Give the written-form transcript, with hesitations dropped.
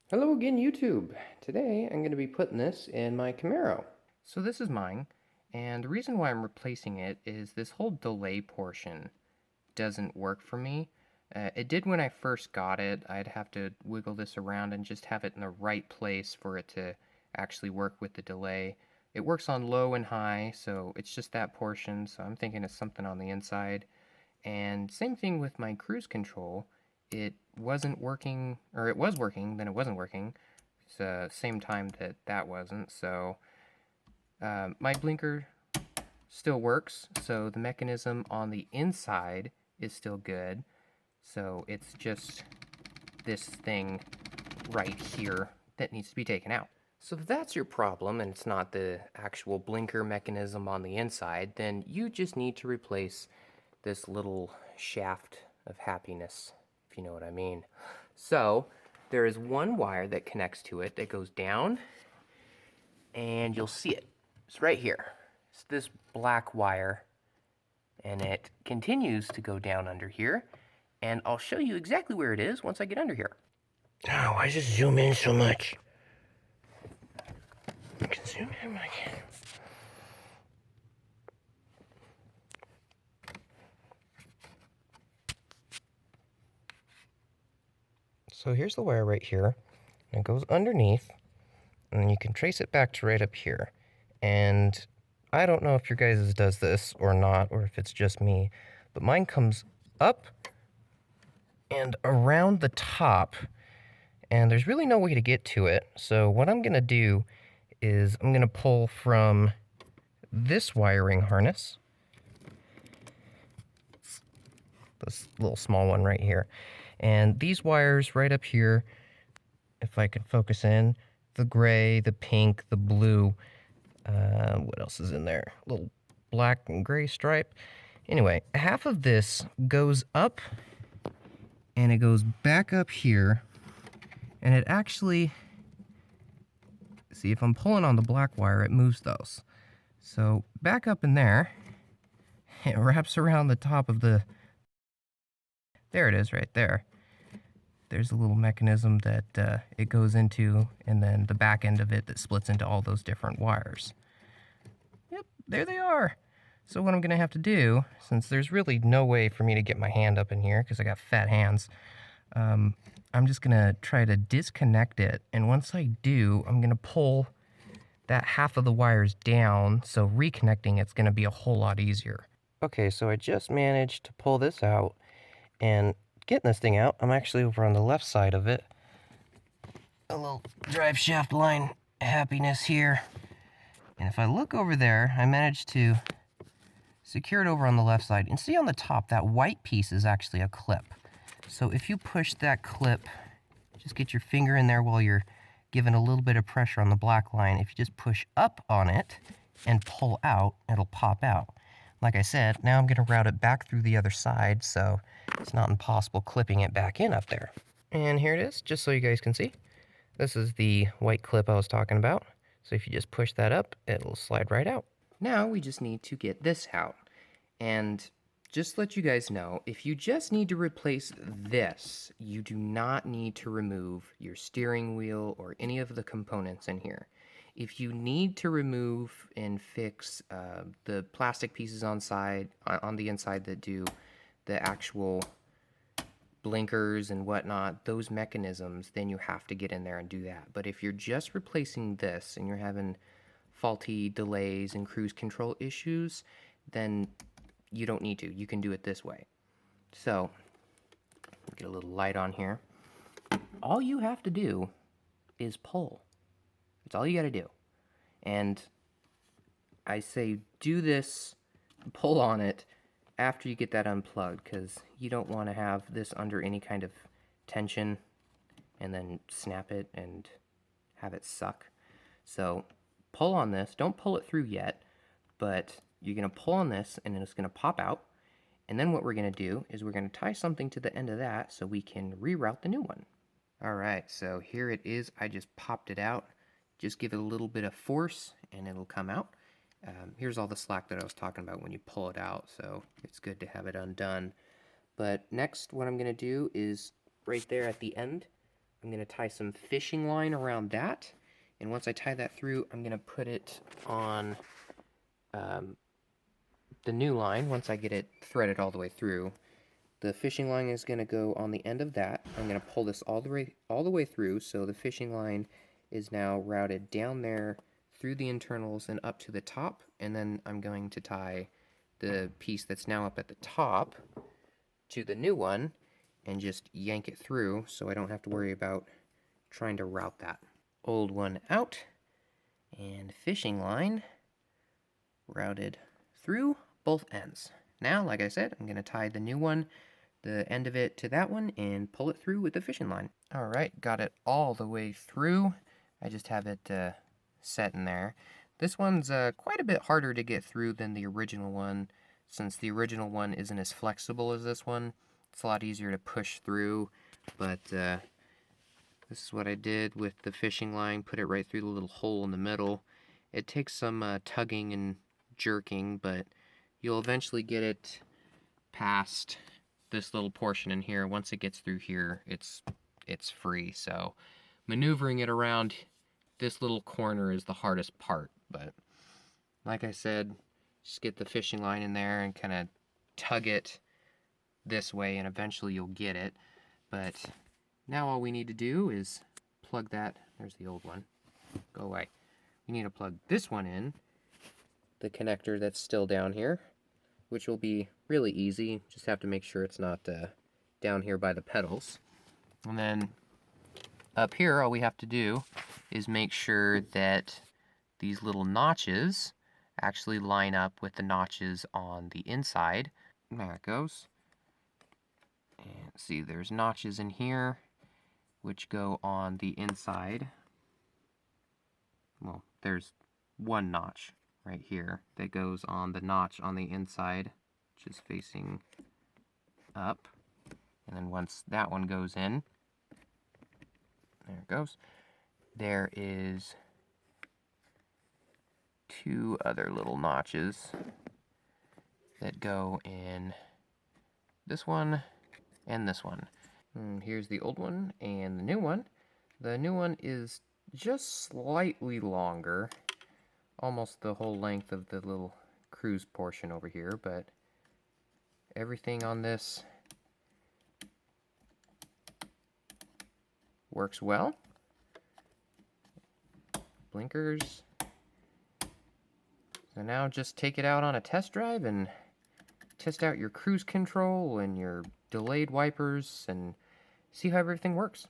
Hello again, YouTube. Today I'm going to be putting this in my Camaro. So this is mine, and the reason why I'm replacing it is this whole delay portion doesn't work for me. It did when I first got it. I'd have to wiggle this around and just have it in the right place for it to actually work with the delay. It works on low and high, so it's just that portion, so I'm thinking it's something on the inside. And same thing with my cruise control. It wasn't working, or it was working, then it wasn't working. It's the same time that that wasn't, so my blinker still works, so the mechanism on the inside is still good. So it's just this thing right here that needs to be taken out. So if that's your problem and it's not the actual blinker mechanism on the inside, then you just need to replace this little shaft of happiness, if you know what I mean. So there is one wire that connects to it that goes down, and you'll see it. It's right here. It's this black wire, and it continues to go down under here, and I'll show you exactly where it is once I get under here. Oh, why does it zoom in so much? I can zoom in, I can. So here's the wire right here, and it goes underneath, and then you can trace it back to right up here. And I don't know if your guys' does this or not, or if it's just me, but mine comes up and around the top, and there's really no way to get to it. So what I'm gonna do is I'm gonna pull from this wiring harness, this little small one right here, and these wires right up here, if I could focus in, the gray, the pink, the blue, what else is in there? A little black and gray stripe. Anyway, half of this goes up and it goes back up here, and it actually, see, if I'm pulling on the black wire, it moves those. So back up in there, it wraps around the top of the, there it is right there. There's a little mechanism that it goes into, and then the back end of it that splits into all those different wires. Yep, there they are. So what I'm gonna have to do, since there's really no way for me to get my hand up in here because I got fat hands, I'm just gonna try to disconnect it, and once I do, I'm gonna pull that half of the wires down, so reconnecting it's gonna be a whole lot easier. Okay, so I just managed to pull this out, and getting this thing out, I'm actually over on the left side of it. A little drive shaft line happiness here. And if I look over there, I managed to secure it over on the left side. And see on the top, that white piece is actually a clip. So if you push that clip, just get your finger in there while you're giving a little bit of pressure on the black line. If you just push up on it and pull out, it'll pop out. Like I said, now I'm going to route it back through the other side, so it's not impossible clipping it back in up there. And here it is, just so you guys can see. This is the white clip I was talking about. So if you just push that up, it'll slide right out. Now we just need to get this out. And just to let you guys know, if you just need to replace this, you do not need to remove your steering wheel or any of the components in here. If you need to remove and fix the plastic pieces on the inside that do the actual blinkers and whatnot, those mechanisms, then you have to get in there and do that. But if you're just replacing this and you're having faulty delays and cruise control issues, then you don't need to. You can do it this way. So, get a little light on here. All you have to do is pull. That's all you got to do. And I say do this, pull on it after you get that unplugged, because you don't want to have this under any kind of tension and then snap it and have it suck. So pull on this. Don't pull it through yet, but you're going to pull on this and it's going to pop out. And then what we're going to do is we're going to tie something to the end of that so we can reroute the new one. All right, so here it is. I just popped it out. Just give it a little bit of force and it'll come out. Here's all the slack that I was talking about when you pull it out, so it's good to have it undone. But next, what I'm going to do is right there at the end, I'm going to tie some fishing line around that. And once I tie that through, I'm going to put it on the new line once I get it threaded all the way through. The fishing line is going to go on the end of that. I'm going to pull this all the way through, so the fishing line is now routed down there through the internals and up to the top, and then I'm going to tie the piece that's now up at the top to the new one and just yank it through so I don't have to worry about trying to route that. Old one out, and fishing line routed through both ends. Now, like I said, I'm going to tie the new one, the end of it, to that one and pull it through with the fishing line. Alright, got it all the way through. I just have it set in there. This one's quite a bit harder to get through than the original one, since the original one isn't as flexible as this one. It's a lot easier to push through, but this is what I did with the fishing line, put it right through the little hole in the middle. It takes some tugging and jerking, but you'll eventually get it past this little portion in here. Once it gets through here, it's free. So maneuvering it around this little corner is the hardest part, but like I said, just get the fishing line in there and kind of tug it this way, and eventually you'll get it. But now all we need to do is plug that. There's the old one. Go away. We need to plug this one in, the connector that's still down here, which will be really easy. Just have to make sure it's not down here by the pedals. And then up here, all we have to do is make sure that these little notches actually line up with the notches on the inside. There it goes. And see, there's notches in here which go on the inside. Well, there's one notch right here that goes on the notch on the inside, which is facing up. And then once that one goes in, there it goes, there is two other little notches that go in this one and this one. Here's the old one and the new one. The new one is just slightly longer, almost the whole length of the little cruise portion over here, but everything on this works well. Blinkers. So now just take it out on a test drive and test out your cruise control and your delayed wipers and see how everything works.